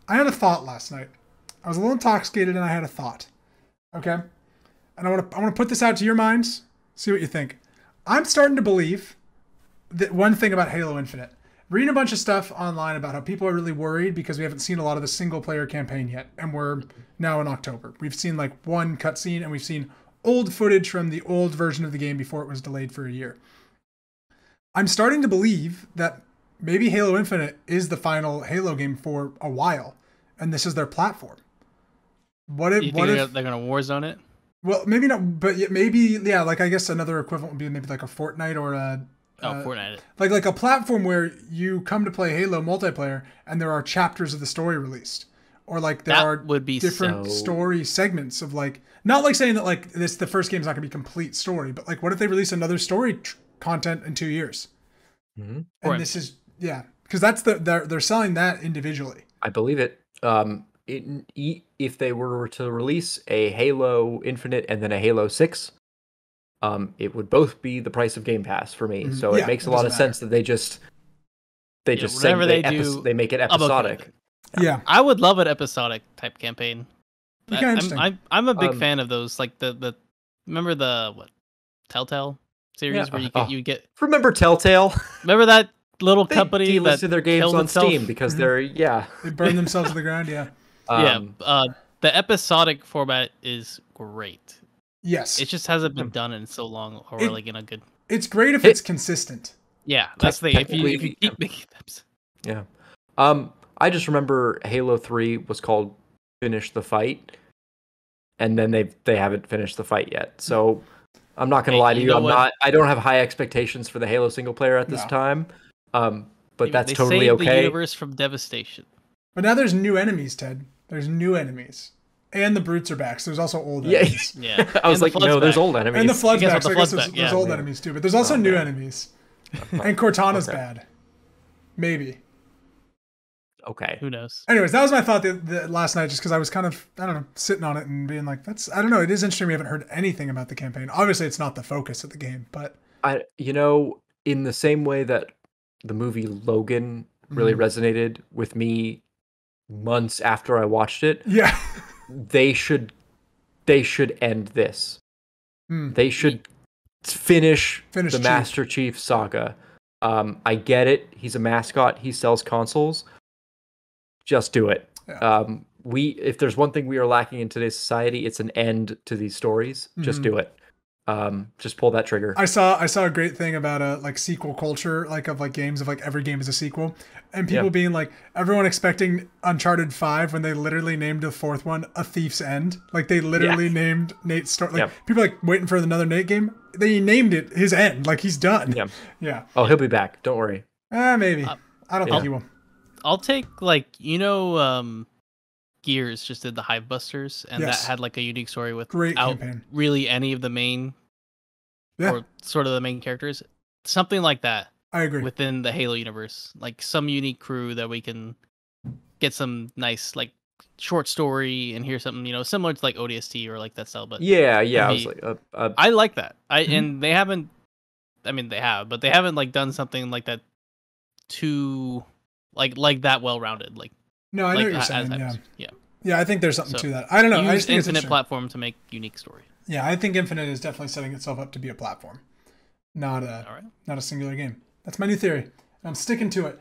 I had a thought last night. I was a little intoxicated and I had a thought. Okay? And I want to put this out to your minds. See what you think. I'm starting to believe that one thing about Halo Infinite. Reading a bunch of stuff online about how people are really worried because we haven't seen a lot of the single player campaign yet. And we're now in October. We've seen like one cutscene and we've seen old footage from the old version of the game before it was delayed for a year. I'm starting to believe that maybe Halo Infinite is the final Halo game for a while. And this is their platform. What if they're going to Warzone it? Well, maybe not, but maybe, yeah, like I guess another equivalent would be maybe like a Fortnite or a... Fortnite. Like a platform where you come to play Halo multiplayer and there are chapters of the story released. Or like there would be different story segments of like... Not like saying that like the first game is not going to be complete story, but like what if they release another story content in 2 years? Mm-hmm. And this is... Yeah, because that's they're selling that individually. I believe it. If they were to release a Halo Infinite and then a Halo 6, it would both be the price of Game Pass for me. So it makes a lot of sense that they just whatever they make it episodic. Okay. Yeah, I would love an episodic type campaign. I'm a big Um, fan of those. Like the remember the Telltale series where you get remember Telltale? Remember that little company they that delisted their games on Steam because they burn themselves to the ground. Yeah. The episodic format is great. Yes. It just hasn't been done in so long, or like in a good. It's great if it's consistent. Yeah, that's the if you keep making them. Yeah. I just remember Halo 3 was called Finish the Fight, and then they haven't finished the fight yet. So I'm not gonna lie to you. I don't have high expectations for the Halo single player at this time. But that's totally okay. The universe from devastation. But now there's new enemies, Ted. There's new enemies. And the brutes are back, so there's also old enemies. Yeah. I was like, no, there's old enemies. And the Flood's back, so I guess there's old enemies too. But there's also new enemies. And Cortana's bad. Maybe. Okay. Who knows? Anyways, that was my thought last night, just because I was kind of, I don't know, sitting on it and being like, I don't know, it is interesting we haven't heard anything about the campaign. Obviously, it's not the focus of the game, but... in the same way that the movie Logan really resonated with me months after I watched it. Yeah. They should end this. They should finish the Master Chief saga. I get it. He's a mascot. He sells consoles. Just do it. Yeah. If there's one thing we are lacking in today's society, it's an end to these stories. Just do it. Just pull that trigger. I saw a great thing about like sequel culture, like of like games of like every game is a sequel, and people being like, everyone expecting Uncharted 5 when they literally named the fourth one A Thief's End. Like they literally named Nate's story. Like people are like waiting for another Nate game. They named it his end. Like he's done. Yeah. Oh, he'll be back. Don't worry. Maybe. I don't think he will. I'll take Gears just did the Hive Busters, and that had like a unique story without really any of the main or sort of the main characters. Something like that. I agree. Within the Halo universe, like some unique crew that we can get some nice like short story and hear something, similar to like ODST or like that style. But I was like, I like that. And they haven't. I mean, they have, but they haven't like done something like that too like that well rounded. Like no, I know what you're saying. Yeah, I think there's something to that. I don't know. I just think it's Infinite platform to make unique story. Yeah, I think Infinite is definitely setting itself up to be a platform, not a singular game. That's my new theory. I'm sticking to it.